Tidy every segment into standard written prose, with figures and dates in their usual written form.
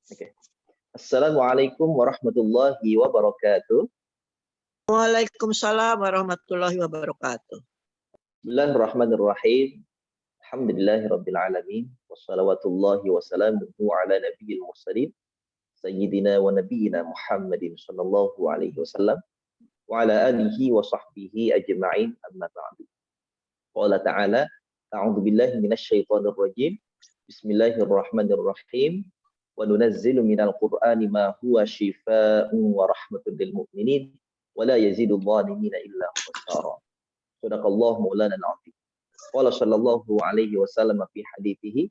Oke. Assalamualaikum warahmatullahi wabarakatuh. Waalaikumsalam warahmatullahi wabarakatuh. Bismillahirrahmanirrahim. Alhamdulillahirabbil alamin. Wassalawatullahi wassalamuhu ala nabiyil mursalin sayyidina wa nabiyyina Muhammadin sallallahu alaihi wasallam wa ala alihi wa sahbihi ajma'in, amma ba'du. Qala ta'ala, a'udzu billahi minasy syaithanir rajim. Bismillahirrahmanirrahim. Wa nunazzilu minal qur'ani ma huwa shifaa'un wa rahmatun lil mu'minin wa la yazidul zalimina illa khasara. Shadaqallahu maulana al-'azim. Qala sallallahu alaihi wasallam fi hadithihi,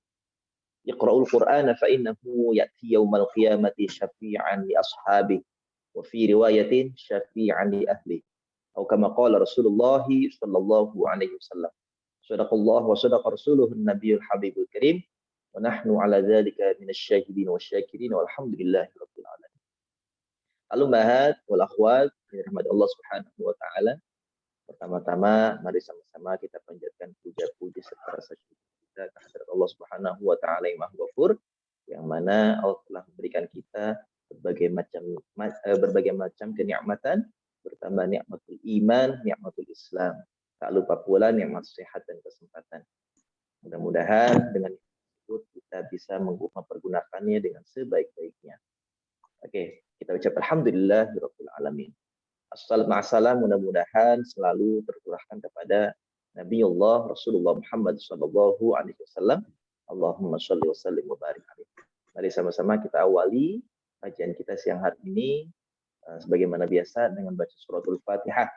iqra'ul qur'ana fa innahu ya'ti yaumal qiyamati syafi'an li ashabihi wa fi riwayatin syafi'an li ahli. Atau kama qala Rasulullah sallallahu alaihi wasallam. Shadaqallahu wa shadaqa rasuluhu an-nabiyul habibul karim. Wa nahnu ala dzalika minasyahidin wasyakirin walhamdulillahi rabbil alamin. Al-ummahat wal akhwat, dirahmati Allah Subhanahu wa taala. Pertama-tama mari sama-sama kita panjatkan puja-puji serta rasa syukur kita kehadirat Allah Subhanahu wa taala yang Maha Ghafur, yang mana Allah telah memberikan kita berbagai macam kenikmatan, bertambah nikmatul iman, nikmatul Islam. Tak lupa pula nikmat sehat dan kesempatan. Mudah-mudahan dengan kita bisa mempergunakannya dengan sebaik-baiknya. Oke, kita ucap alhamdulillahirabbil alamin. Assalam, mudah-mudahan selalu tercurahkan kepada Nabiullah Rasulullah Muhammad sallallahu alaihi wasallam. Allahumma shalli wa sallim wa barik alaihi. Mari sama-sama kita awali kajian kita siang hari ini sebagaimana biasa dengan baca suratul Fatihah.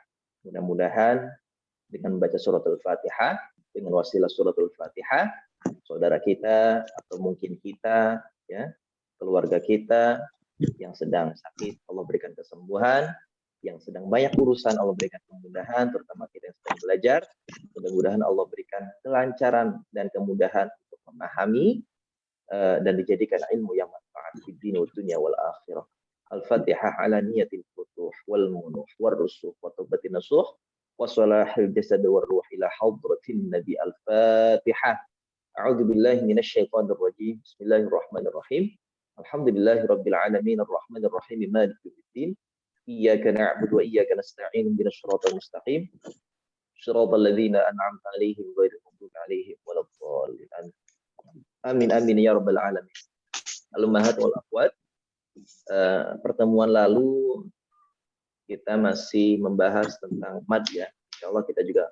Mudah-mudahan dengan baca suratul Fatihah, dengan wasilah suratul Fatihah, saudara kita atau mungkin kita, ya, keluarga kita yang sedang sakit, Allah berikan kesembuhan, yang sedang banyak urusan, Allah berikan kemudahan, terutama kita yang sedang belajar, mudah-mudahan Allah berikan kelancaran dan kemudahan untuk memahami dan dijadikan ilmu yang manfaat di dunia wal akhirah. Al-Fatihah ala niyatil futuh wal munuh wal rusuh wa taubatin nasuh wa salahil jasad wal ruh ila hadratin nabi. Al-Fatihah. A'udzu billahi minasy syaithanir rajim. Bismillahirrahmanirrahim. Alhamdulillahirabbil alamin arrahmanir rahim maliki yaumiddin. Iyyaka na'budu wa iyyaka nasta'in ihdinas siratal mustaqim. Shiratal ladzina an'amta 'alaihim ghairil maghdubi 'alaihim waladdallin. Amin amin ya rabbal alamin. Al-ummahat wal akhwat, pertemuan lalu kita masih membahas tentang mad, ya. Insyaallah kita juga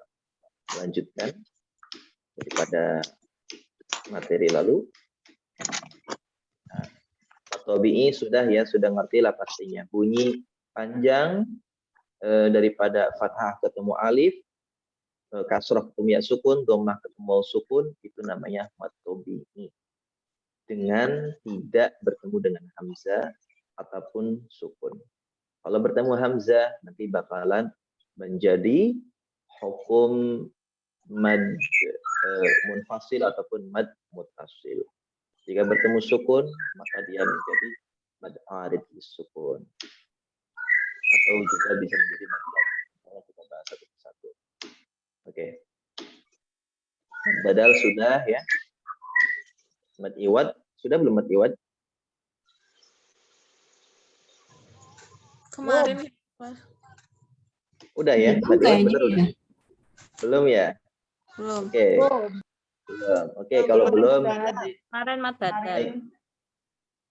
melanjutkan daripada materi lalu. Tabi'i sudah ngerti lah pastinya. Bunyi panjang daripada fathah ketemu alif, kasrah ketemu ya sukun, dhammah ketemu sukun, itu namanya mad tabi'i. Dengan tidak bertemu dengan hamzah ataupun sukun. Kalau bertemu hamzah nanti bakalan menjadi hukum mad munfasil ataupun mad muttasil. Jika bertemu sukun maka dia menjadi mad arid sukun, atau juga bisa menjadi mad lagi. Kita bahas satu persatu. Oke. Badal sudah, ya. Mad iwad sudah belum? Mad iwad kemarin. Udah ya? Mad iwad bener udah? Belum ya? Belum. Oke. Belum. Oke, kalau belum Kemarin mad badal.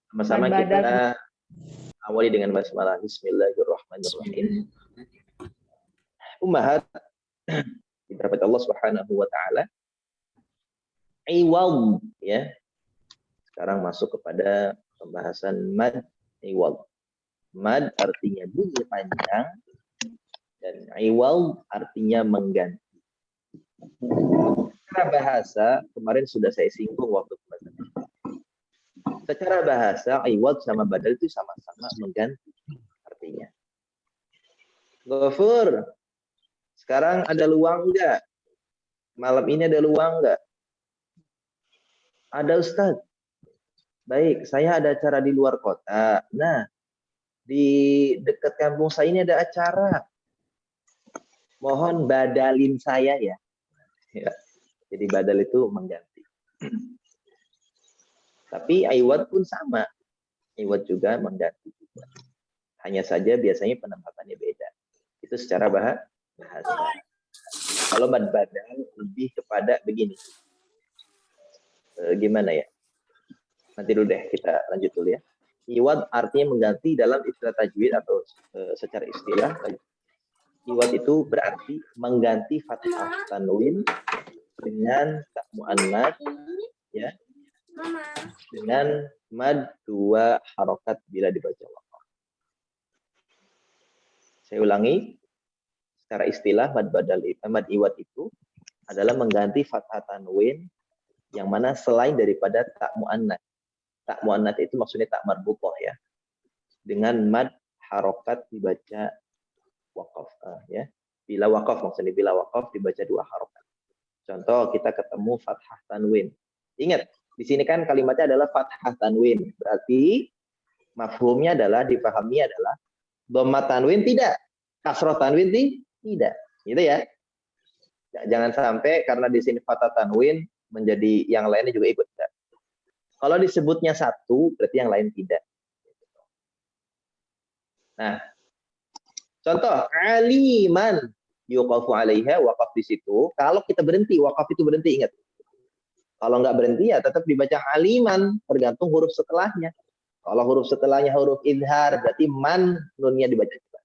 sama-sama kita awali dengan basmalah. Bismillahirrahmanirrahim. Ummahat dirahmati Allah Subhanahu wa taala. Iwad, ya. Sekarang masuk kepada pembahasan mad iwad. Mad artinya bunyi panjang dan iwad artinya mengganti. Secara bahasa, kemarin sudah saya singgung waktu pembahasan. Secara bahasa, iwad sama badal itu sama-sama mengganti artinya. Ghafur, sekarang ada luang enggak? Malam ini ada luang enggak? Ada, Ustaz. Baik, saya ada acara di luar kota. Nah, di dekat kampung saya ini ada acara. Mohon badalin saya, ya. Ya. Jadi badal itu mengganti. Tapi iwad pun sama. Iwad juga mengganti juga. Hanya saja biasanya penempatannya beda. Itu secara bahasa. Kalau mad badal lebih kepada begini. Gimana ya? Nanti dulu deh, kita lanjut dulu ya. Iwad artinya mengganti dalam istilah tajwid atau secara istilah. Iwad itu berarti mengganti fathah tanwin dengan tak muannats, ya, dengan mad 2 harokat bila dibaca waqaf. Saya ulangi, secara istilah mad badal mad iwad itu adalah mengganti fathah tanwin yang mana selain daripada tak muannats. Tak muannats itu maksudnya tak marbuthah ya. Dengan mad harokat dibaca waqaf ya. Bila waqaf maksudnya bila waqaf dibaca 2 harokat. Contoh kita ketemu fathah tanwin. Ingat, di sini kan kalimatnya adalah fathah tanwin. Berarti mafhumnya adalah dipahami adalah dhamma tanwin tidak, kasroh tanwin tidak. Gitu ya. Jangan sampai karena di sini fathah tanwin menjadi yang lainnya juga ikut. Kalau disebutnya satu, berarti yang lain tidak. Nah, contoh aliman yuqafu alaiha, waqaf di situ. Kalau kita berhenti, waqaf itu berhenti, ingat. Kalau nggak berhenti ya tetap dibaca aliman, tergantung huruf setelahnya. Kalau huruf setelahnya huruf idhar, berarti man nunnya dibaca juga.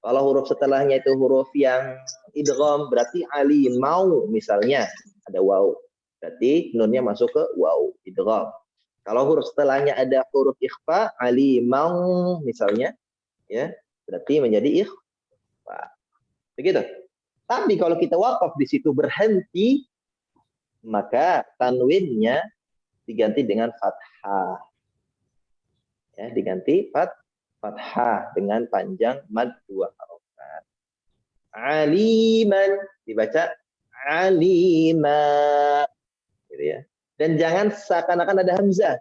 Kalau huruf setelahnya itu huruf yang idgham, berarti alimau misalnya ada waw. Berarti nunnya masuk ke waw, idgham. Kalau huruf setelahnya ada huruf ikhfa, alimau misalnya, ya, berarti menjadi ikhfa. Begitu. Tapi kalau kita waqaf di situ berhenti, maka tanwinnya diganti dengan fathah. Ya, diganti fathah dengan panjang mad 2 harokat. Aliman dibaca alima, gitu ya. Dan jangan seakan-akan ada hamzah.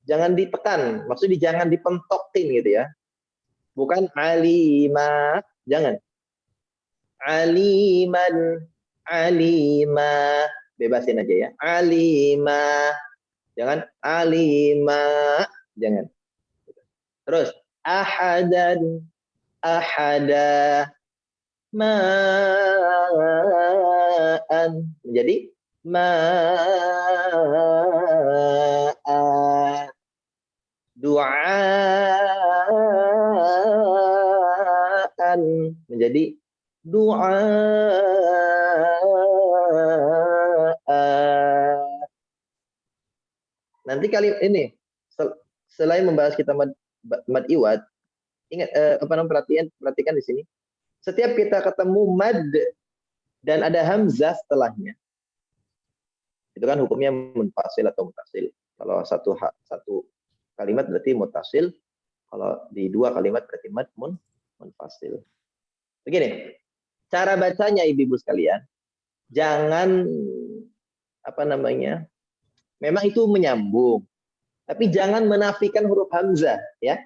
Jangan ditekan, maksudnya jangan dipentokin gitu ya. Bukan alima, jangan. Aliman, alima, bebasin aja ya. Alima, jangan alima, jangan. Terus ahadan, ahada, ma'an, menjadi ma'an, du'aan, menjadi du'aan. Nanti kali ini selain membahas kita mad iwad, ingat perhatikan di sini. Setiap kita ketemu mad dan ada hamzah setelahnya, itu kan hukumnya munfasil atau mutasil. Kalau satu kalimat berarti mutasil, kalau di 2 kalimat berarti mad munfasil. Begini, cara bacanya ibu-ibu sekalian, jangan memang itu menyambung, tapi jangan menafikan huruf hamzah ya.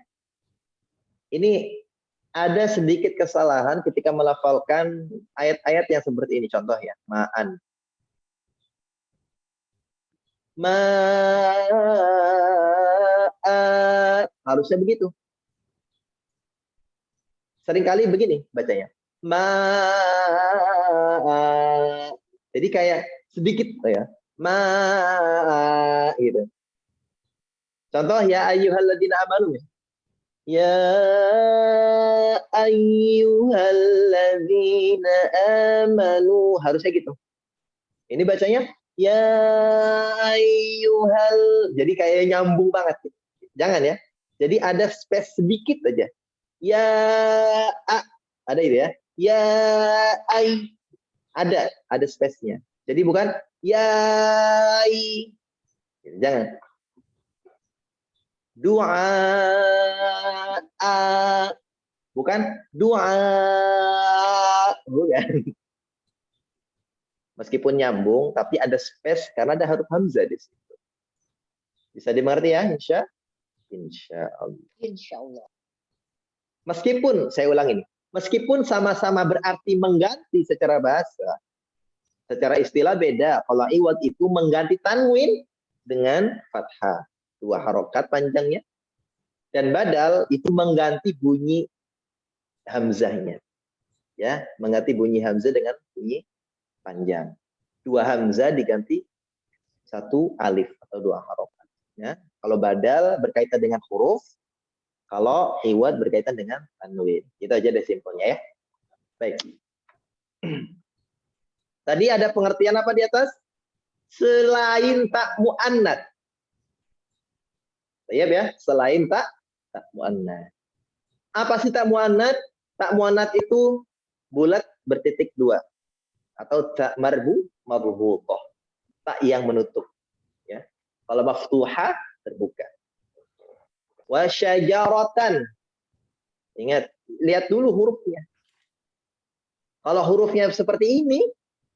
Ini ada sedikit kesalahan ketika melafalkan ayat-ayat yang seperti ini. Contoh ya, ma'an. Ma'an. Harusnya begitu. Seringkali begini bacanya. Ma'an. Jadi kayak sedikit ya. Ma'an gitu. Contoh ya ayyuhalladzina amanu. Ya ayyuhalladzina amanu, harusnya gitu. Ini bacanya ya ayyuhal, jadi kayak nyambung banget. Jangan ya. Jadi ada space sedikit aja. Ya ada itu ya. Ya ada space-nya. Jadi bukan ya jangan. Doa, bukan doa, bukan. Meskipun nyambung, tapi ada space karena ada huruf hamzah di situ. Bisa dimengerti ya, insya Allah. Insya Allah. Meskipun saya ulang ini, meskipun sama-sama berarti mengganti secara bahasa, secara istilah beda. Kalau iwad itu mengganti tanwin dengan fathah. 2 harokat panjangnya. Dan badal itu mengganti bunyi hamzahnya. Ya, mengganti bunyi hamzah dengan bunyi panjang. 2 hamzah diganti 1 alif atau 2 harokat. Ya, kalau badal berkaitan dengan huruf, kalau iwad berkaitan dengan tanwin. Itu aja deh simpelnya ya. Baik. Tadi ada pengertian apa di atas? Selain tak muannats. Iya ya, selain tak muannats. Apa sih tak muannats? Tak muannats itu bulat bertitik 2 atau tak marbutoh. Tak yang menutup. Ya. Kalau maftuhah terbuka. Wa syajaratan. Ingat, lihat dulu hurufnya. Kalau hurufnya seperti ini,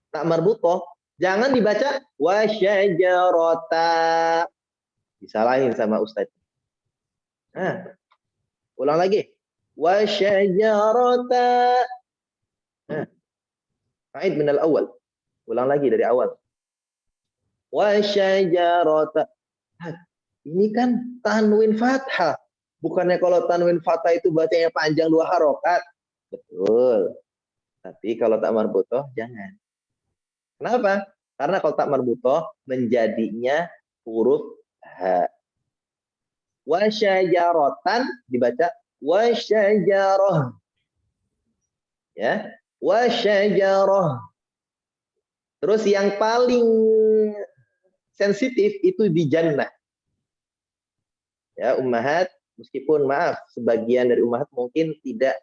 tak marbutoh, jangan dibaca wa syajarata. Disalahin sama Ustaz. Nah, ulang lagi. Wa syajarata. Nah, Aid min al-awwal. Ulang lagi dari awal. Wa syajarata. Ini kan tanwin fathah. Bukannya kalau tanwin fathah itu bacanya panjang 2 harokat. Betul. Tapi kalau tak marbutoh jangan. Kenapa? Karena kalau tak marbutoh menjadinya huruf ha. Wa syajaratan dibaca wa syajarah. Ya, wa syajarah. Terus yang paling sensitif itu di jannah. Ya, ummahat, meskipun maaf, sebagian dari ummahat mungkin tidak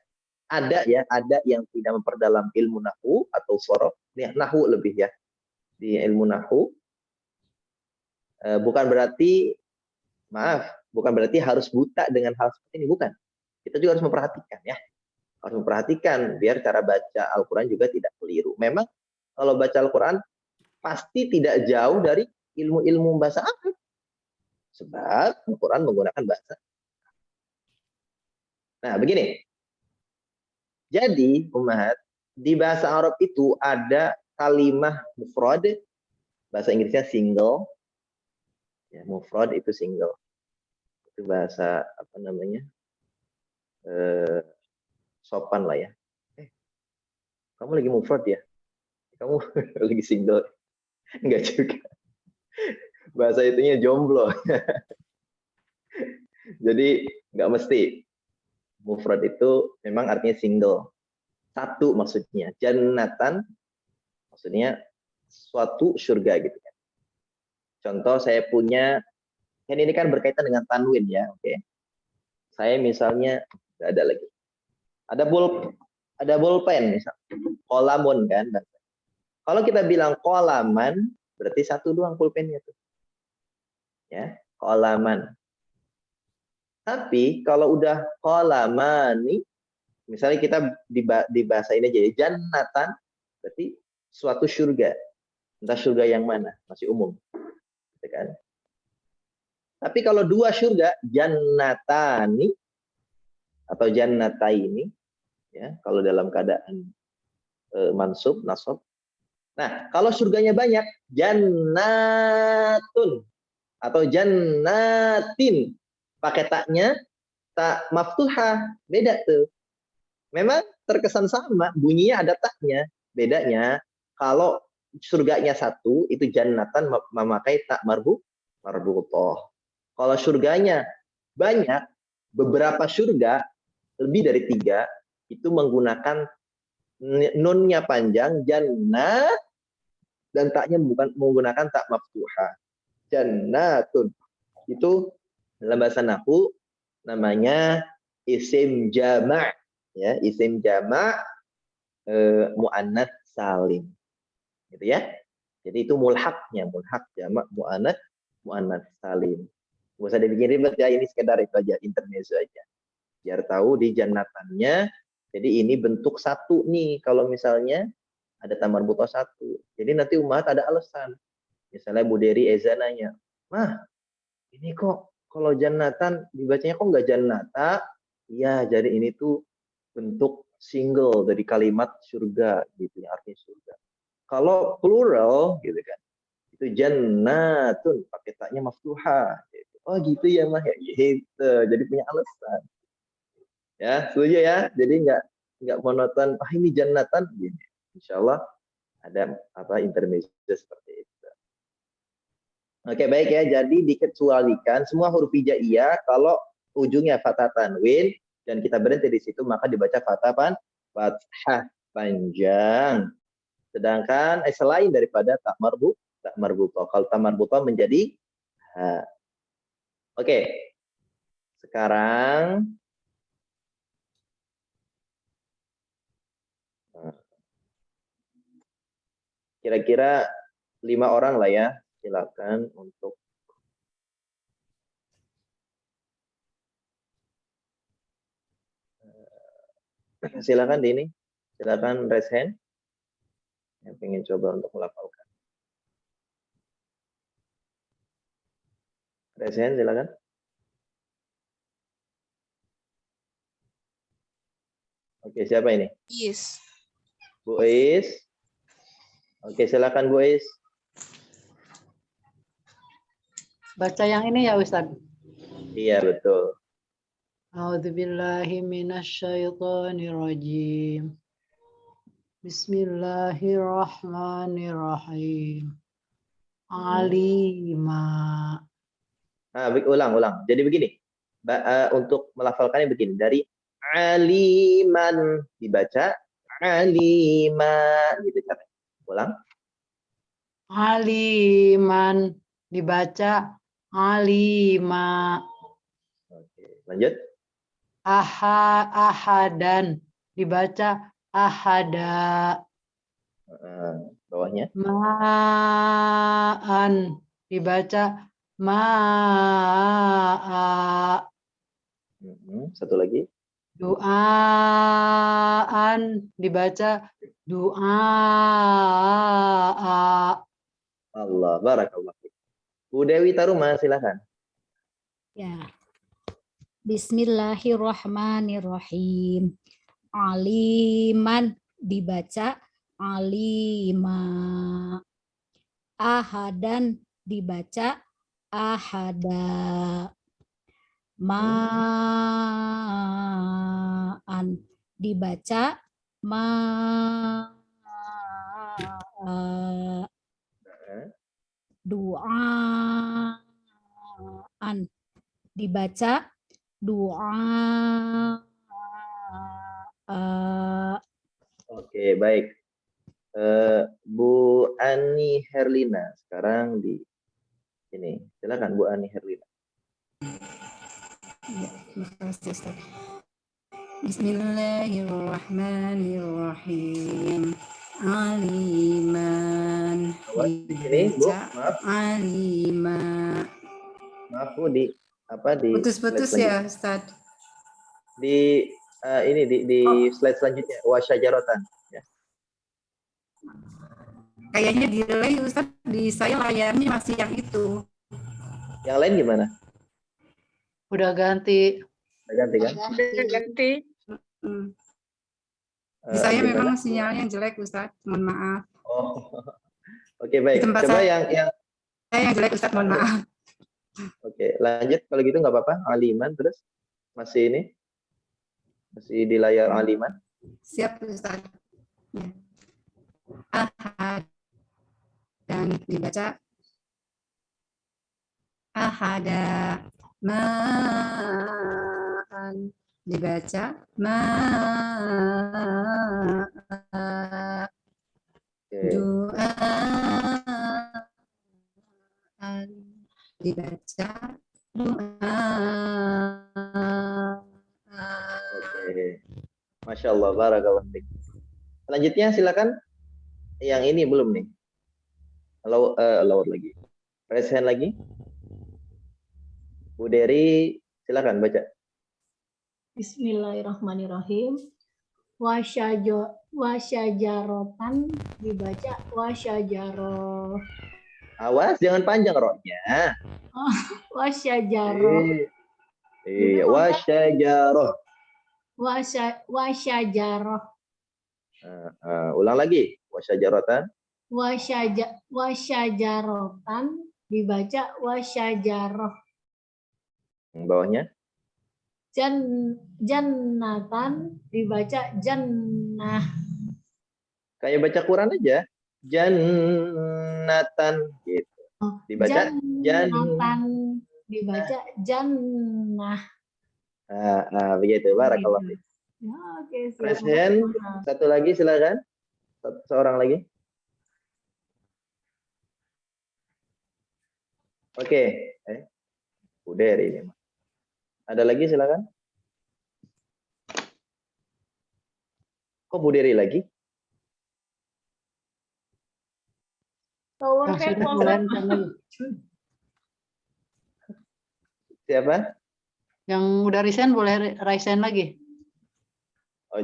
ada ya, ada yang tidak memperdalam ilmu nahwu atau sorof, ya, nahwu lebih ya, di ilmu nahwu. Bukan berarti, maaf, bukan berarti harus buta dengan hal seperti ini, bukan. Kita juga harus memperhatikan ya, harus memperhatikan biar cara baca Al-Quran juga tidak keliru. Memang kalau baca Al-Quran pasti tidak jauh dari ilmu-ilmu bahasa Arab, sebab Al-Quran menggunakan bahasa. Nah, begini. Jadi, ummahat, di bahasa Arab itu ada kalimah mufrad, bahasa Inggrisnya single. Ya, mufrad itu single. Itu bahasa apa namanya? Sopan lah ya. Kamu lagi mufrad ya? Kamu lagi single? Enggak juga. Bahasa itunya jomblo. Jadi nggak mesti. Mufrad itu memang artinya single. Satu maksudnya. Jannatan maksudnya suatu surga gitu kan. Contoh saya punya, kan ini kan berkaitan dengan tanwin ya, oke. Saya misalnya nggak ada lagi. Ada bolpen misalnya. Kolamun kan. Kalau kita bilang kolaman berarti satu doang pulpennya tuh. Ya, kolaman. Tapi kalau udah kolamani, misalnya kita di bahasa ini jadi jannatan, berarti suatu surga. Entah surga yang mana, masih umum. Gitu kan? Tapi kalau 2 surga, jannatani atau jannataini, ya, kalau dalam keadaan mansub, nasab. Nah, kalau surganya banyak, jannatun atau jannatin. Pakai taknya, tak maftuhah, beda tuh. Memang terkesan sama, bunyinya ada taknya. Bedanya, kalau surganya 1, itu jannatan memakai tak marbutoh. Kalau surganya banyak, beberapa surga, lebih dari 3, itu menggunakan nunnya panjang, jannah, dan taknya bukan menggunakan tak maftuhah. Jannatun. Itu dalam bahasa nahwu namanya isim jama', ya, isim jama' muannats salim. Gitu ya. Jadi itu mulhaqnya, mulhaq jama' muannats salim. Enggak usah dibikin ribet ya, ini sekedar itu aja, intermezzo aja. Biar tahu di jannatannya, jadi ini bentuk 1 nih kalau misalnya ada tamar buto 1. Jadi nanti umat ada alasan. Misalnya Bu Dery Eza nanya, "Mah, ini kok kalau jannatan dibacanya kok nggak jannata?" Iya, jadi ini tuh bentuk single dari kalimat surga gitu ya, artinya surga. Kalau plural gitu kan, itu jannatun pakai taknya maftuhah gitu. Oh gitu ya mah ya gitu. Jadi punya alasan. Ya, setuju ya. Jadi nggak monoton. Ah ini jannatan gini. Insya Allah ada apa intermezzo seperti itu. Oke baik ya. Jadi dikecualikan semua huruf hijaiyah kalau ujungnya fathah tanwin dan kita berhenti di situ maka dibaca fathah panjang. Sedangkan selain daripada tak marbutoh. Kalau tak marbutoh menjadi ha. Oke. Sekarang kira-kira 5 orang lah ya. Silakan untuk silakan di ini. Silakan raise hand yang pengen coba untuk melafalkan. Raise hand silakan. Oke, siapa ini? Yes. Bu Is. Oke, silakan Bu Is. Baca yang ini ya Ustaz. Iya, betul. A'udzubillahi minasyaitonirrajim. Bismillahirrahmanirrahim. Alima. Nah, ulang. Jadi begini. Untuk melafalkannya begini. Dari aliman dibaca alima gitu caranya. Ulang. Aliman dibaca alima. Oke, lanjut. Ahadan dibaca ahada. Bawahnya. Ma'an dibaca ma'a. Satu lagi. Duaan dibaca doa. Allah, barakallah. Bu Dewi Taruma, silakan. Ya. Bismillahirrahmanirrahim. Aliman dibaca alima. Ahadan dibaca ahada. Ma'an dibaca ma'a. Duaan dibaca doa. Oke, baik. Bu Ani Herlina sekarang di ini. Silakan Bu Ani Herlina. Ya, makasih Ustaz. Bismillahirrahmanirrahim. Aliman Di sini, Bu, dibaca maaf. alima. Maaf Bu di apa di Putus-putus slide ya Ustaz. di ini di slide selanjutnya wasyajaratan ya. Kayaknya delay Ustaz, di saya layarnya masih yang itu. Yang lain gimana? Udah ganti. Udah ganti kan? Ganti. Di saya Gimana? memang sinyalnya jelek Ustaz, mohon maaf. Oh. Oke, baik. Di tempat Coba saya yang jelek Ustaz, mohon maaf. Oke, lanjut kalau gitu nggak apa-apa. Aliman terus masih ini masih di layar aliman. Siap Ustaz. Ya. Ahad dan dibaca ahada. Ma'an dibaca ma'a. Du'aan dibaca doa. Oke. Masya Allah, barakallah. Selanjutnya silakan. Yang ini belum nih. Lower lagi. Raise hand lagi. Bu Dery, silakan baca. Bismillahirrahmanirrahim. Wasyajarotan dibaca wasyajaroh. Awas, jangan panjang rohnya. Wasyajaroh. Iya, wasyajaroh. Wasyajaroh. Ulang lagi. Wasyajarotan. Wasyajarotan dibaca wasyajaroh. Bawahnya? Jannatan dibaca jannah. Kayak baca Quran aja. Jannatan gitu. Dibaca Jannatan dibaca jannah. begitu. Barakallah. Ya, oke, siap. Raise hand. Satu lagi silakan. Seorang lagi. Oke. Udah hari ini. Ada lagi silakan. Kok Bu Dery lagi? Tower Yang hand, sudah Pak mulai Ustadz. Siapa? yang udah resign boleh resign lagi. Oh.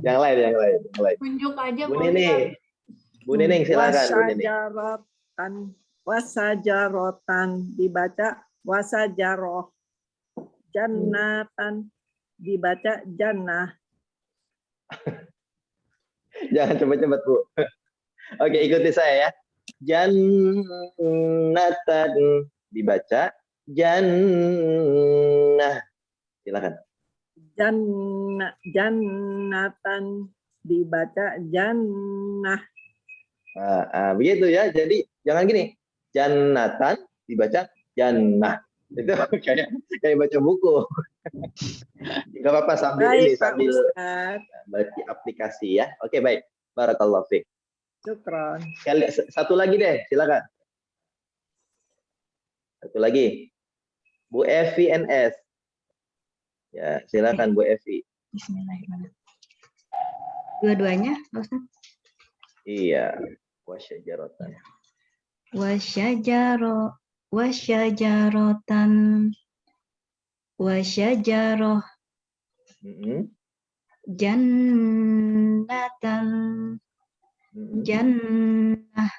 yang lain. Tunjuk aja, Bu Pak Nining. Bu Nining silakan Bu Nining. Wasajarotan dibaca wasajaroh. Jannatan dibaca jannah. Jangan cepat-cepat Bu. Oke, ikuti saya ya. Jannatan dibaca jannah. Silakan. Jannatan dibaca jannah. Begitu ya. Jadi jangan gini. Jannatan dibaca jannah. Itu kayak baca buku. Enggak apa-apa sambil Baik, ini Pak sambil Ustadz. baca aplikasi ya. Oke, baik. Barakallahu fiik. Syukron. Satu lagi deh, silakan. Satu lagi. Bu Evi NS. Ya, silakan Bu Evi. Bismillahirrahmanirrahim. Dua-duanya, Pak Ustaz. Iya. Wasyajaratan. Wasyajarotan. Wasyajaroh. Jannatan. Jannah.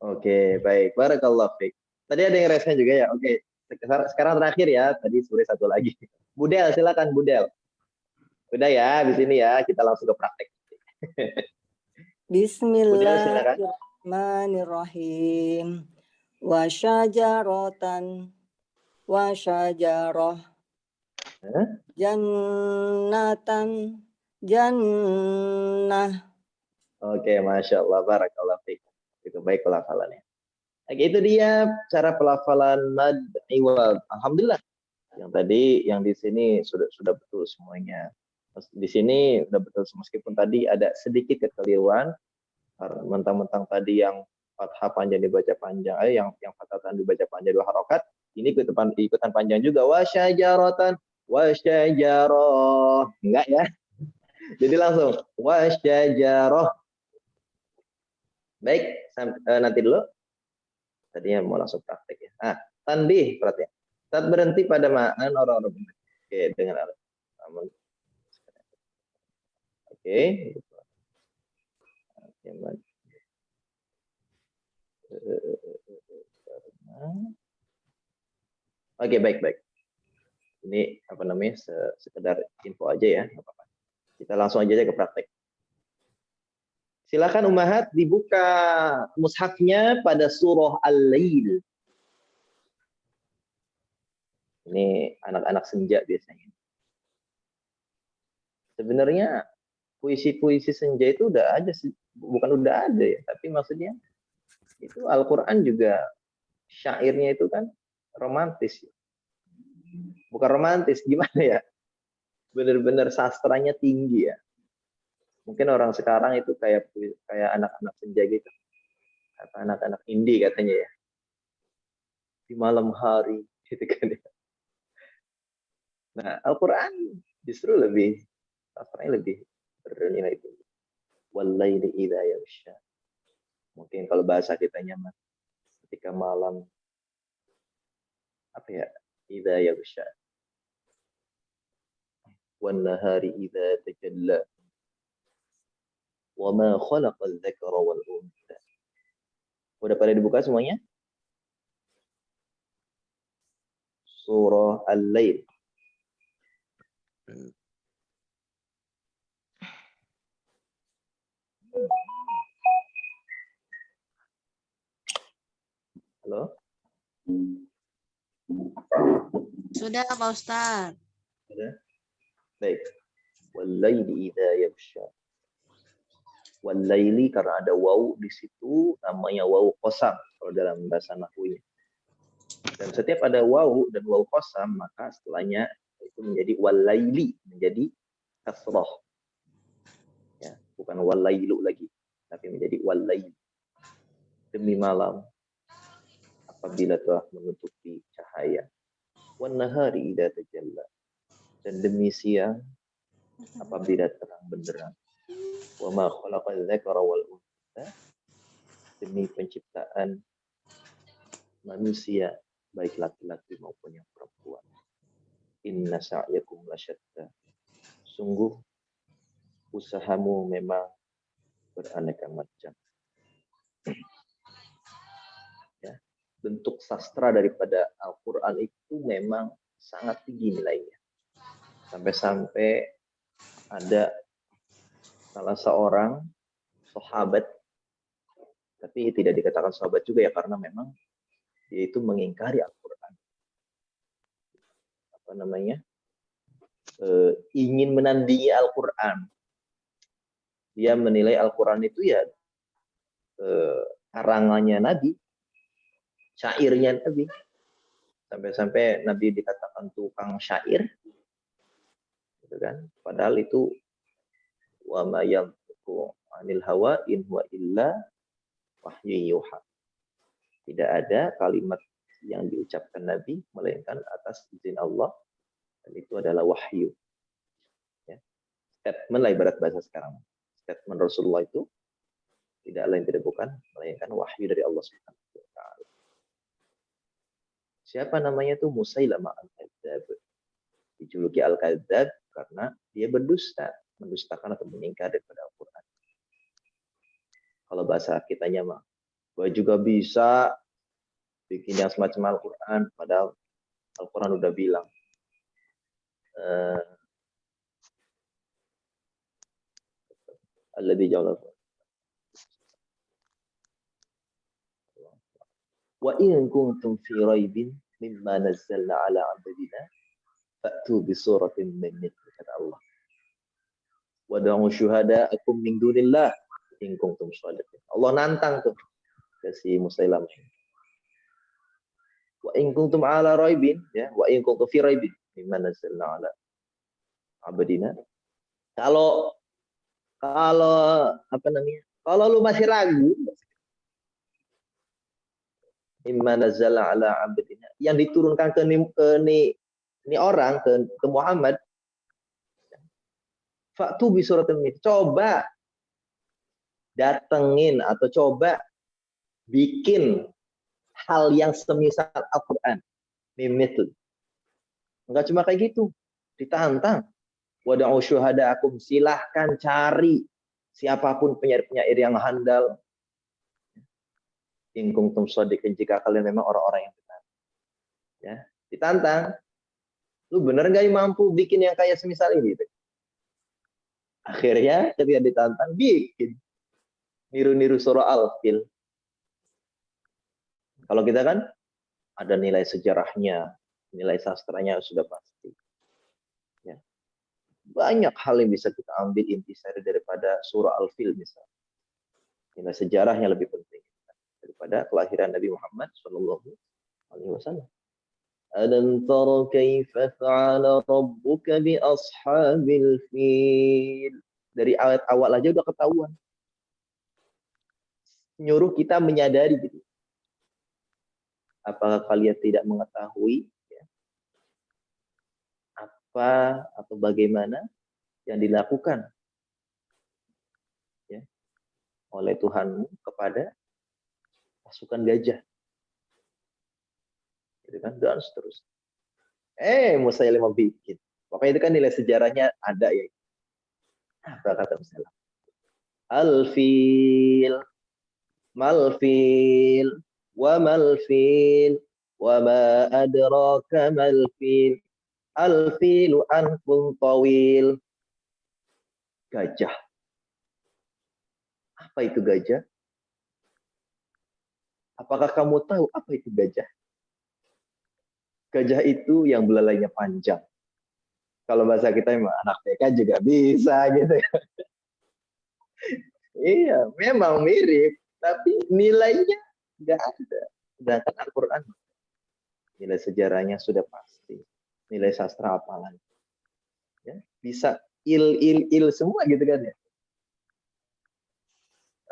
Oke, baik. Barakallahu fiik. Tadi ada yang resnya juga ya. Oke. Sekarang terakhir ya. Tadi sore satu lagi. Budel, silakan Budel. Udah ya, di sini ya. Kita langsung ke praktek. Bismillahirrahmanirrahim. Wasyajaratan wasyajaroh. Jannatan jannah. Oke, Masya Allah. Barakallahu fiik. Itu baik pelafalannya. Oke, itu dia cara pelafalan mad iwad. Alhamdulillah. Yang tadi, yang di sini sudah betul semuanya. Di sini sudah betul meskipun tadi ada sedikit kekeliruan. Mentang-mentang tadi yang fathah panjang dibaca panjang, yang fathatan dibaca panjang 2 harokat, ini ikutan panjang juga. Wasyajaratan, wasyajaroh. Enggak ya? Jadi langsung wasyajaroh. Baik, nanti dulu. Tadinya mau langsung praktek ya. Tanbih, perhatian. Saat berhenti pada ma'an orang-orang. Oke, dengan alat. Oke. Oke, baik. Ini apa namanya? Sekedar info aja ya, nggak apa-apa. Kita langsung aja ke praktek. Silakan Ummahat dibuka mushafnya pada surah Al-Lail. Ini anak-anak senja biasanya. Sebenarnya puisi-puisi senja itu udah ada sih, bukan udah ada ya, tapi maksudnya itu Al-Qur'an juga syairnya itu kan romantis. Bukan romantis, gimana ya? Benar-benar sastranya tinggi ya. Mungkin orang sekarang itu kayak anak-anak senja gitu. Kata anak-anak indie katanya ya. Di malam hari gitu kan ya. Nah, Al-Qur'an justru sastranya lebih bernilai tinggi. Wallaili idza yaghsha. Mungkin kalau bahasa kita nyaman ketika malam apa ya? Idza yaghsha. Wan nahari idza tajalla. Wa ma khalaqal dzakara wal untha. Udah pada dibuka semuanya? Surah Al-Lail. Halo? Sudah Pak Ustadz. Ada? Baik. Wal-laili idza yaghsha. Wal-laili karena ada waw di situ namanya waw qasam kalau dalam bahasa nahwu. Dan setiap ada waw dan waw qasam maka setelahnya itu menjadi wal-laili, menjadi kasrah. Ya, bukan wal-lailu lagi, tapi menjadi wal-laili. Demi malam apabila telah menutupi cahaya. Wan nahari idza tajalla. Dan demi siang apabila terang benderang. Wa ma khalaqal dzakara wal untha. Demi penciptaan manusia baik laki-laki maupun yang perempuan. Inna sa'yakum lasyatta. Sungguh usahamu memang beraneka macam. Ya, bentuk sastra daripada Al-Qur'an itu memang sangat tinggi nilainya. Sampai-sampai ada salah seorang sahabat, tapi tidak dikatakan sahabat juga ya karena memang dia itu mengingkari Al-Quran. Apa namanya? Ingin menandingi Al-Quran. Dia menilai Al-Quran itu ya karangannya Nabi, syairnya Nabi. Sampai-sampai Nabi dikatakan tukang syair. Gitu kan? Padahal itu wa ma yantiqu 'anil hawa in huwa illa wahyu yuha. Tidak ada kalimat yang diucapkan Nabi melainkan atas izin Allah dan itu adalah wahyu. Ya. Statement lah ibarat bahasa sekarang. Statement Rasulullah itu tidak lain tidak bukan melainkan wahyu dari Allah Subhanahu wa taala. Siapa namanya itu Musailamah al-Kadzdzab. Dijuluki al-Kadzdzab karena dia berdusta, mendustakan atau mengingkar daripada Al-Quran. Kalau bahasa kitanya mah, gue juga bisa bikin yang semacam Al-Quran, padahal Al-Quran udah bilang. Alladzi ja'ala wa in kuntum fi raibin mimma nazzalna ala 'abdina fa'tu bi suratin min mithli kata Allah. Wad'u syuhada'akum min dunillah in kuntum shadiqin. Allah nantang tuh ke si Musailamah. Wa in kuntum ala raibin ya, wa in kuntum fi raibin mimma nazzalna ala 'abdina. Kalau apa namanya? Kalau lu masih ragu mimma nazzalna ala 'abdina yang diturunkan ke ini orang ke Muhammad, fa'tu bi suratin min, coba datengin atau coba bikin hal yang semisal Al-Quran. Mimithli. Enggak cuma kayak gitu, ditantang. Wad'u syuhada'akum, silahkan cari siapapun penyair-penyair yang handal. In kuntum shadiqin, jika kalian memang orang-orang yang benar. Ya, ditantang. Lu bener gak mampu bikin yang kayak semisal ini? Gitu. Akhirnya ketika ditantang, bikin. Niru-niru surah Al-Fil. Kalau kita kan, ada nilai sejarahnya, nilai sastranya sudah pasti. Ya. Banyak hal yang bisa kita ambil intisari daripada surah Al-Fil misalnya. Nilai sejarahnya lebih penting daripada kelahiran Nabi Muhammad SAW. Alam tara kaifa fa'ala rabbuka bi ashabil fil. Dari ayat awal aja udah ketahuan. Nyuruh kita menyadari gitu. Apakah kalian tidak mengetahui ya, apa atau bagaimana yang dilakukan ya, oleh Tuhanmu kepada pasukan gajah? Gitu kan, dan seterusnya. Musailamah bikin. Pokoknya itu kan nilai sejarahnya ada ya. Apa kata Musailamah? Al-fil, mal-fil, wa mal-fil, wa ma adraka mal-fil. Al-filu anfun tawil. Gajah. Apa itu gajah? Apakah kamu tahu apa itu gajah? Gajah itu yang belalainya panjang. Kalau bahasa kita emang anak TK juga bisa gitu ya. Iya, memang mirip, tapi nilainya nggak ada. Sedangkan Al-Quran, nilai sejarahnya sudah pasti. Nilai sastra hafalan. Ya, bisa il semua gitu kan ya.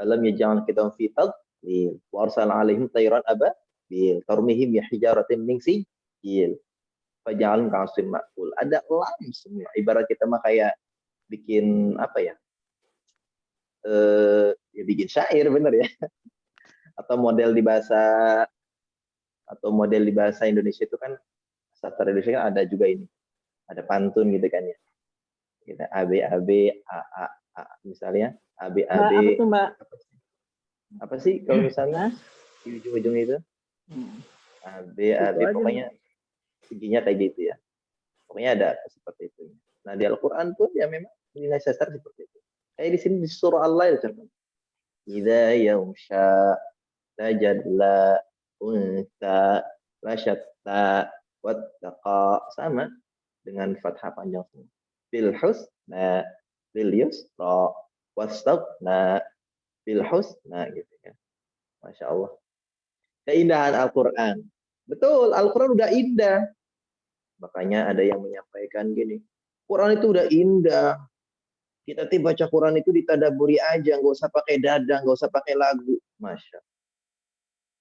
Alam yaj'al kita fi tadlil wa arsala 'alaihim tayran ababil tarmihim bi hijaratin min sijil faj'alhum ka'asfin ma'kul. Ada lam semua. Ibarat kita mah kayak bikin apa ya? Ya bikin syair bener ya. Atau model di bahasa Indonesia itu kan sastra Indonesia kan ada juga ini. Ada pantun gitu kan ya. Kita A B A misalnya A B Apa tuh, Mbak? Apa sih kalau misalnya di ujung-ujung itu A B Itu aja. pokoknya seginya kayak gitu ya. Pokoknya ada seperti itu. Nah di Al-Quran pun ya memang nilai sastra seperti itu. Kayak di sini di surah Al-Lail contohnya. Idza yausha tajalla unsa lasyatta wattaqa, sama dengan fathah panjang semua. Bil husna bil yusra wastaghna bil husna gitu kan. Masya Allah. Keindahan Al-Quran. Betul, Al-Quran udah indah. Makanya ada yang menyampaikan gini, Quran itu udah indah. Kita baca Quran itu ditadaburi aja, nggak usah pakai dada, nggak usah pakai lagu. Masya.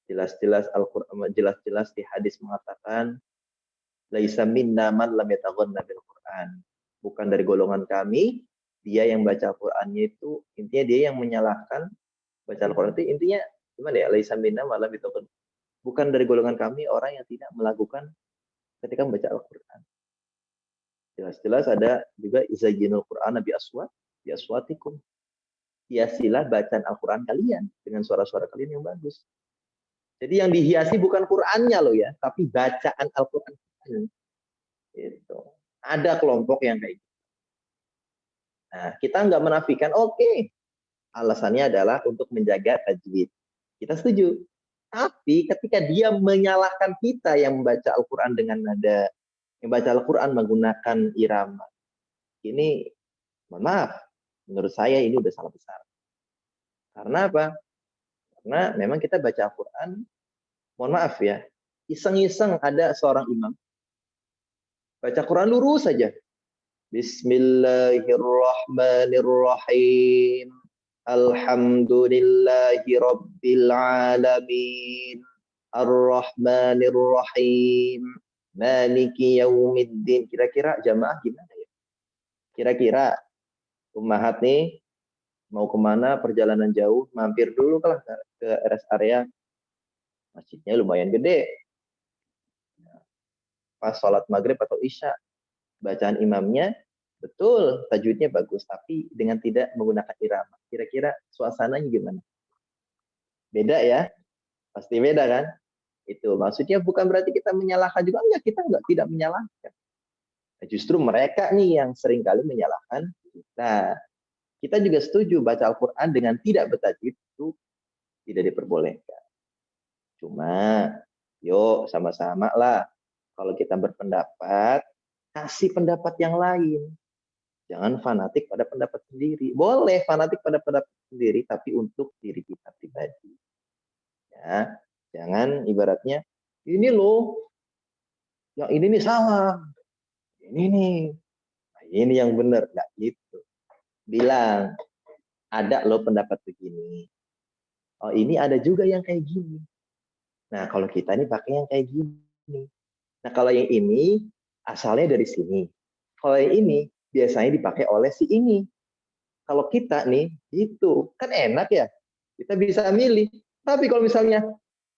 Jelas-jelas Al-Quran, jelas-jelas di hadis mengatakan, laisa minna man lam yataghanna bil Quran. Bukan dari golongan kami, dia yang baca Al-Qurannya itu, intinya dia yang menyalahkan baca Al-Quran itu, intinya gimana ya? Laisa minna man lam yataghanna. Bukan dari golongan kami orang yang tidak melakukan ketika membaca Al-Quran. Jelas-jelas ada juga izayyinul Quran bi aswatikum. Hiasilah bacaan Al-Quran kalian dengan suara-suara kalian yang bagus. Jadi yang dihiasi bukan Qurannya loh ya, tapi bacaan Al-Quran. Gitu. Ada kelompok yang kayak gitu. Nah, kita nggak menafikan, oke. Alasannya adalah untuk menjaga tajwid. Kita setuju. Tapi ketika dia menyalahkan kita yang membaca Al-Quran dengan nada, yang baca Al-Quran menggunakan irama, ini mohon maaf, menurut saya ini udah salah besar. Karena apa? Karena memang kita baca Al-Quran, mohon maaf ya, iseng-iseng ada seorang imam, baca Quran lurus saja. Bismillahirrahmanirrahim. Alhamdulillahi Rabbil Alamin. Ar-Rahmanir-Rahim. Maliki Yaumiddin. Kira-kira jamaah gimana ya? Kira-kira ummahat nih mau kemana perjalanan jauh, mampir dulu lah ke rest area. Masjidnya lumayan gede. Pas sholat maghrib atau isya, bacaan imamnya betul, tajwidnya bagus, tapi dengan tidak menggunakan irama. Kira-kira suasananya gimana? Beda ya? Pasti beda kan? Itu maksudnya bukan berarti kita menyalahkan juga, enggak, kita tidak menyalahkan. Justru mereka nih yang seringkali menyalahkan kita. Kita juga setuju baca Al-Quran dengan tidak bertajwid itu tidak diperbolehkan. Cuma, yuk sama-sama lah. Kalau kita berpendapat, kasih pendapat yang lain. Jangan fanatik pada pendapat sendiri. Boleh fanatik pada pendapat sendiri, tapi untuk diri kita pribadi. Ya, jangan ibaratnya, ini loh, yang ini nih salah. Ini nih, ini yang benar. Nggak gitu. Bilang, ada loh pendapat begini. Oh, ini ada juga yang kayak gini. Nah, kalau kita ini pakai yang kayak gini. Nah, kalau yang ini asalnya dari sini. Kalau yang ini biasanya dipakai oleh si ini. Kalau kita nih, itu kan enak ya. Kita bisa milih. Tapi kalau misalnya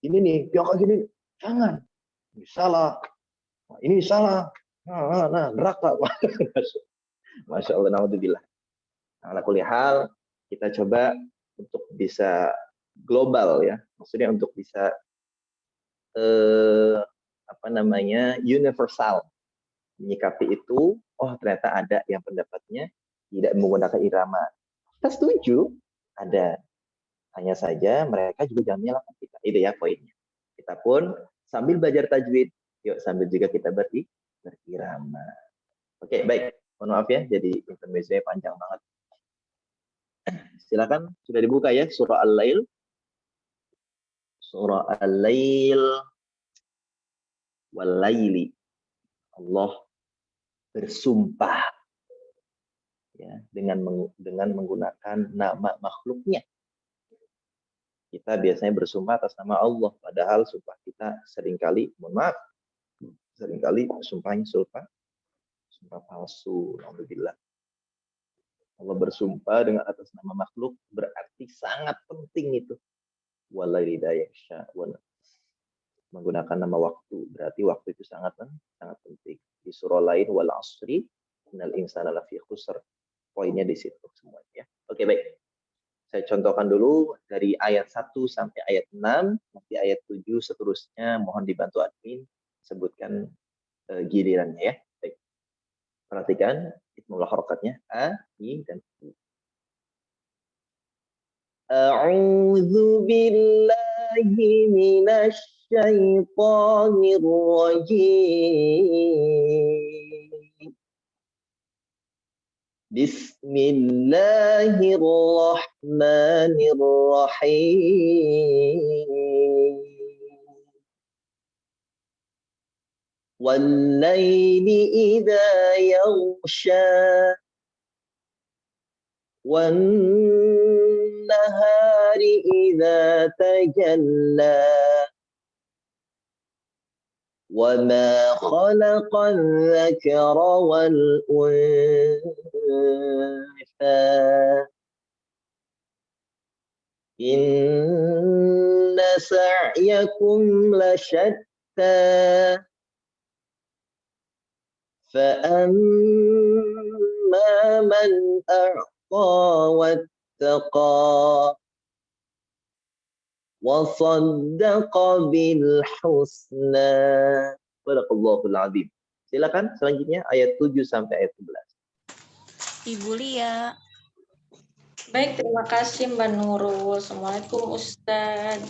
ini nih, kayak gini, jangan. Ini salah. Nah, ini salah. Nah, neraka. Masya Allah, naudzubillah. Ala kulli hal, kita coba untuk bisa global ya. Maksudnya untuk bisa universal menyikapi itu. Oh, ternyata ada yang pendapatnya tidak menggunakan irama. Kita setuju, ada. Hanya saja mereka juga jangan menyalahkan kita. Itu ya poinnya. Kita pun sambil belajar tajwid, Yuk sambil juga kita berirama. Oke, baik. Mohon maaf ya, jadi intermezzonya panjang banget. Silakan, sudah dibuka ya surah Al-Lail. Surah Al-Lail wal-laili. Allah bersumpah ya dengan menggunakan nama makhluknya. Kita biasanya bersumpah atas nama Allah, padahal sumpah kita seringkali, mohon maaf, seringkali sumpahnya sumpah palsu. Alhamdulillah. Allah bersumpah dengan atas nama makhluk berarti sangat penting itu. Walaili yaksha, menggunakan nama waktu, berarti waktu itu sangat penting. Di surah lain wal asri innal insana lafi khusr. Poinnya di situ semuanya ya. Oke, baik. Saya contohkan dulu dari ayat 1 sampai ayat 6, nanti ayat 7 seterusnya mohon dibantu admin sebutkan gilirannya ya. Baik. Perhatikan itmul harokatnya a, i dan u. A'udzu billahi minasy syaitonir rajim. Bismillahirrahmanirrahim. Wal-laili idza yaghsha wan-nahari idza tajalla وما خلق الذكر والأنثى إن سعيكم لشتى فأما من أعطى واتقى وصدق بالحسنى. Barakallahu azim. Silakan selanjutnya ayat 7 sampai ayat 11. Ibu Lia. Baik, terima kasih Mbak Nurul. Assalamualaikum Ustaz.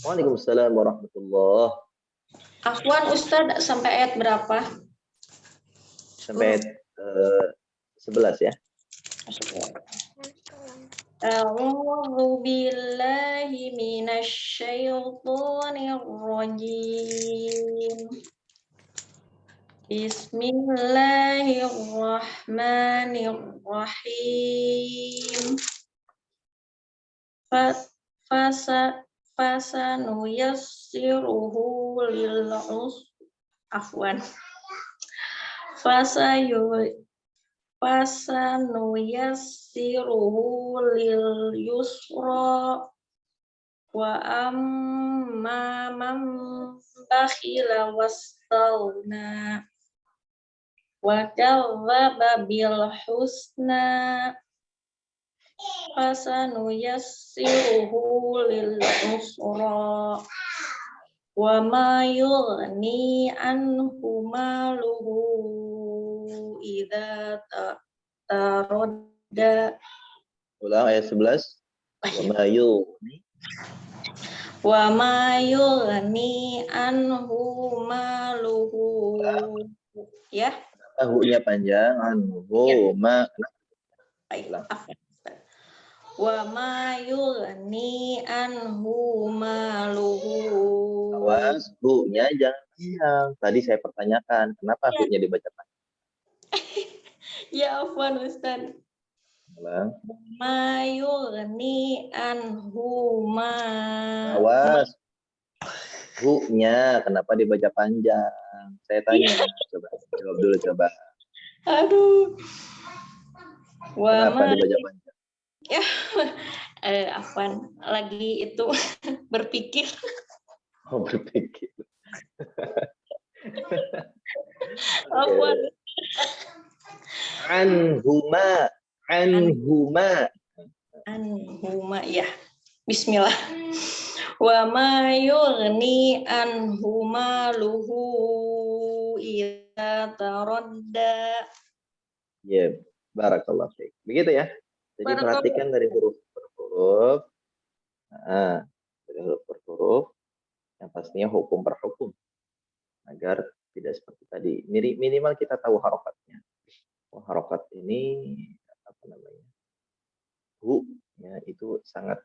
Waalaikumsalam warahmatullahi. Afwan Ustaz, sampai ayat berapa? Sampai ayat 11 ya. A'udzu billahi minasy syaithanir rajim. Bismillahirrahmanirrahim. Fasanuyassiruhu lil afwan. Fasanuyassiruhu lil yusra wa amma man bakhila wastaghna wa kadzdzaba bil husna fasanuyassiruhu lil usra wa ma yughni anhu maluhu idza taradda. Ulang ayat 11. Wa ma yughni anhu maluhu. Ya. Tahunya panjang, anhu ma. Wa ma yughni anhu maluhu. Awas, hu-nya jangan panjang. Tadi saya pertanyakan, kenapa hu-nya dibaca panjang? Ya afwan Ustaz. Ma yughni anhu ma. Awas. Hu-nya kenapa dibaca panjang? Saya tanya, coba jawab dulu coba. Aduh. Kenapa dibaca panjang? Ya, afwan, lagi itu berpikir. Oh, berpikir. Afwan. Anhuma Ya. Bismillah. Wa ma yughni anhu maluhu idza taradda. Ya, barakallahu fiik. Begitu ya. Jadi perhatikan dari huruf per huruf. Dari huruf per huruf yang pastinya hukum per hukum. Agar agar tidak seperti tadi. Minimal kita tahu harokatnya. Oh, harokat ini apa namanya? Ya, itu sangat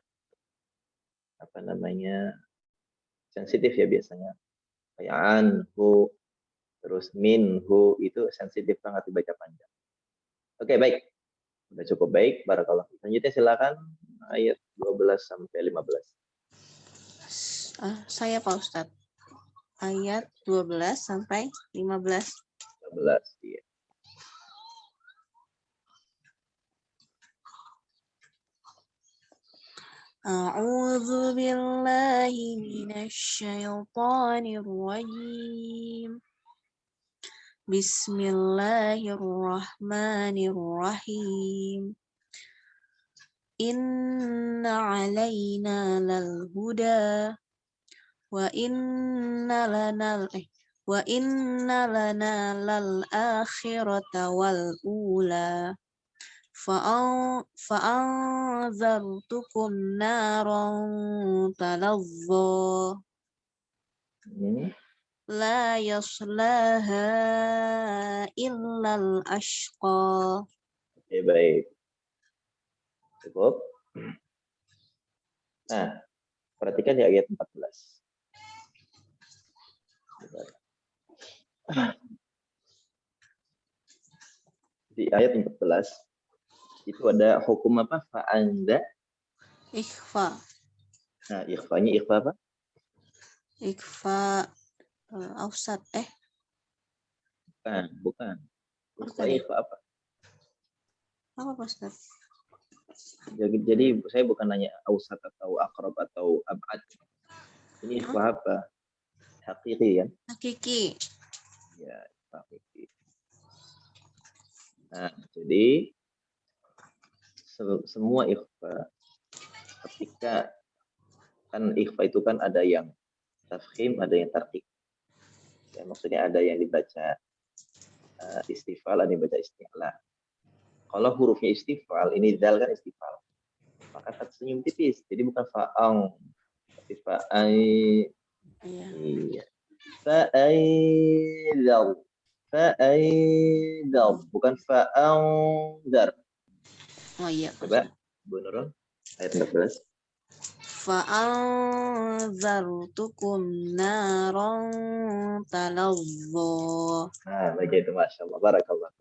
apa namanya? Sensitif ya biasanya. Kayak anhu, terus minhu itu sensitif banget dibaca panjang. Oke, baik. Sudah cukup baik. Barakallah. Selanjutnya silakan ayat 12 sampai 15. Saya Pak Ustadz. Ayat 12 sampai 15. 15, iya. A'udzu billahi minasyaitonir rajim. Bismillahirrahmanirrahim. Inna 'alaina lal huda wa inna lana lal akhirata wal ula. Fa'anzartukum naran talazza la yaslaha illal ashqa. Oke, baik. Cukup. Nah, perhatikan di ayat 14. Di ayat 14 itu ada hukum apa? Fa'anda. Ikhfa. Nah, ikhfanya ikhfa apa? Ikhfa ausat. Bukan. Ikhfa apa? Apa Pak Ustaz? Jadi saya bukan nanya ausat atau akrab atau abad. Ini ikhfa apa? Hakiki kan? Hakiki. Ya, hakiki. Nah, jadi semua ikhfa ketika kan ikhfa itu kan ada yang tafkhim, ada yang tarqiq. Ya, maksudnya ada yang dibaca istifal, ada yang dibaca isti'la. Kalau hurufnya istifal, ini dal kan istifal. Maka tersenyum tipis. Jadi bukan fa'ang, tapi fa'ai. Iya. Fa'aidar. Fa'aidar. Bukan fa'angdar. Oh iya. Coba, Bu Nurul, ayat 14. Fa'anzartukum naran talazza. Nah, begitu, Masya Allah. Barakallah.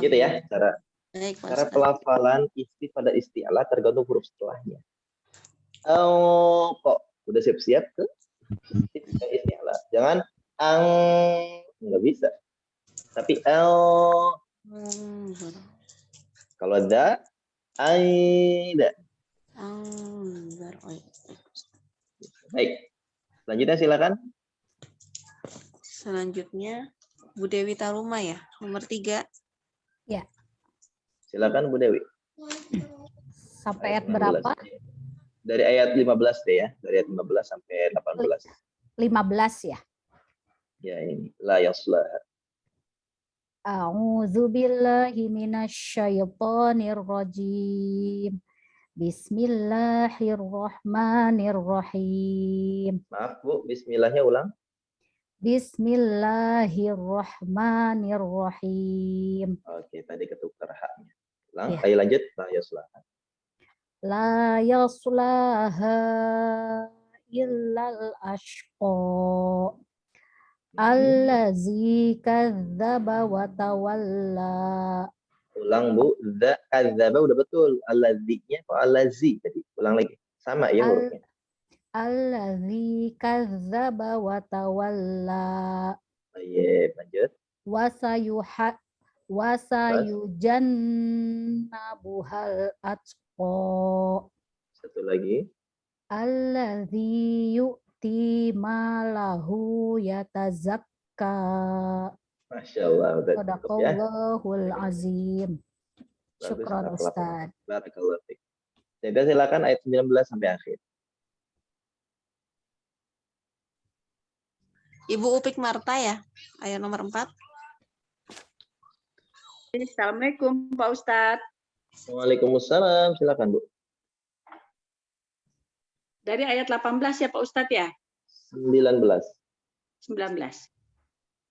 Gitu ya, cara pelafalan isti pada isti'ala tergantung huruf setelahnya. Kok udah siap-siap ke isti'ala. Jangan nggak bisa. Tapi kalau da aida. Baik. Selanjutnya silakan. Selanjutnya Bu Dewi Taruma ya, nomor 3. Ya. Silakan Bu Dewi. Sampai ayat berapa? Dari ayat 15 deh ya, dari ayat 15 sampai 18. 15 ya. Ya ini la yaslaha. A'udzu billahi minasyaitonir rajim. Bismillahirrahmanirrahim. Maaf Bu, bismillahnya ulang. Bismillahirrahmanirrahim. Oke, tadi ketukar haknya. Ulang, Ya. ayo lanjut. La yaslaha. La yaslaha illal ashqa. Allazi kadzdzaba wa tawalla. Ulang Bu, kadzdzaba udah betul. Allazi-nya kok allazi tadi. Ulang lagi. Sama ya hurufnya. Allazi kadzdzaba wa tawalla. Baik, lanjut. Wasayujannabuhal atqa. Satu lagi. Allazi yu'ti malahu yatazakka. Masya Allah. Sadaqallahul azim. Syukran Ustaz. Barakallahu fiik. Jadi silakan ayat 19 sampai akhir. Ibu Upik Marta ya, ayat nomor 4. Assalamualaikum Pak Ustadz. Waalaikumsalam, silakan Bu. Dari ayat 18 ya Pak Ustadz ya? 19. 19.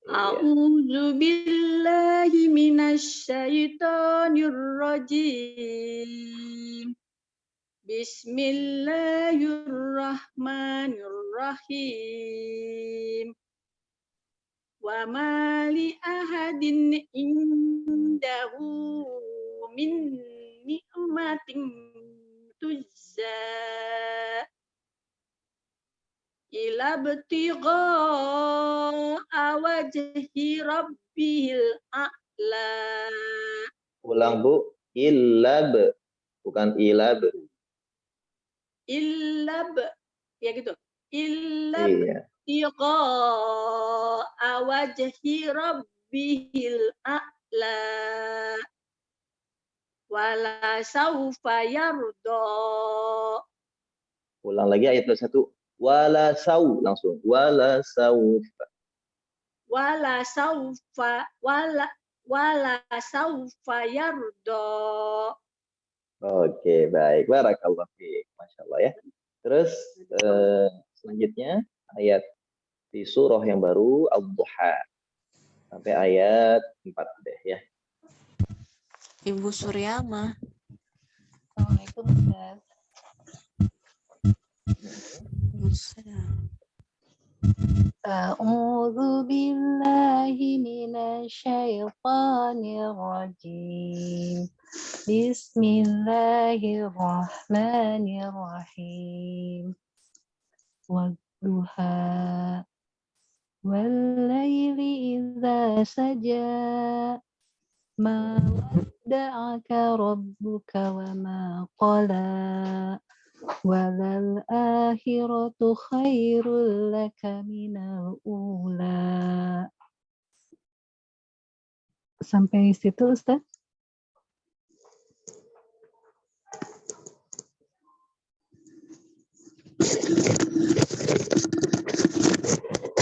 A'udzu billahi minasyaitonir rajim. Bismillahirrahmanirrahim. Wa ma li ahadin indahu min ni'matin tujza ila btigha'a wajhi rabbil a'la. Ulang Bu, ilab, bukan ilab. Illab, ya gitu. Illab Iya. btigha'a wajhi rabbihil a'la. Wala saufa yarda. Ulang lagi ayat 21. Wala sau, langsung. Wala saufa. Wala saufa yarda. Oke, baik. Barakallah fiik. Masya Allah ya. Terus selanjutnya ayat di surah yang baru Ad-Duha. Sampai ayat 4 deh ya. Ibu Suryama. Assalamualaikum Ustaz. A'udzu billahi minasyaitonir rajim. Bismillahirrahmanirrahim. Wadduha wallaili idza saja ma wadda'aka rabbuka wa ma qala walal akhiratu khairul laka minal ula. Sampai situ Ustaz.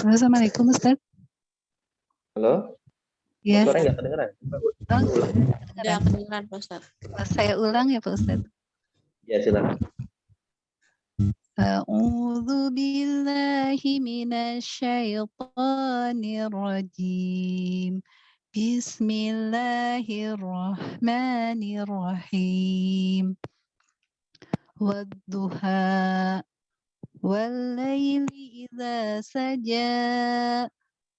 Assalamualaikum Ustaz. Halo? Ya. Suaranya nggak kedengeran. Tidak kedengeran Pak Ustaz. Saya ulang ya Pak Ustaz. Ya, silakan. A'udzu billahi minasyaitonir rajim. Bismillahirrahmanirrahim. Wadduha wallaili idza saja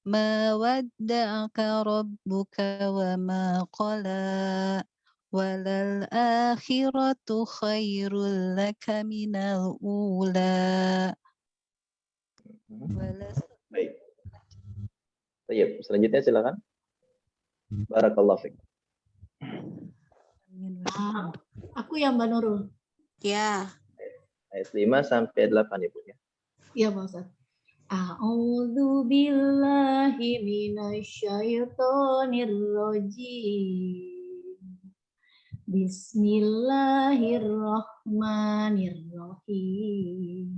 ma wadda'aka rabbuka wa ma qala walal akhiratu khairul laka minal ula. Baik. Baik, selanjutnya silakan. Barakallahu fiik. Aku yang Mbak Nurul. Ya. Ayat 5 sampai 8 Ibu ya. Iya Pak Ustaz. A'udzu billahi minasyaitonir rajim. Bismillahirrahmanirrahim.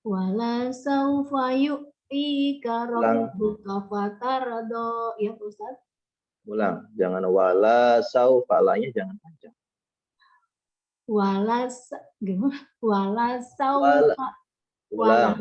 Wala saufa yu'tika rabbuka fatardo. Ya Pak Ustaz. Ulang, jangan wala saufa, lanya jangan panjang. Wala saufa. Ulang.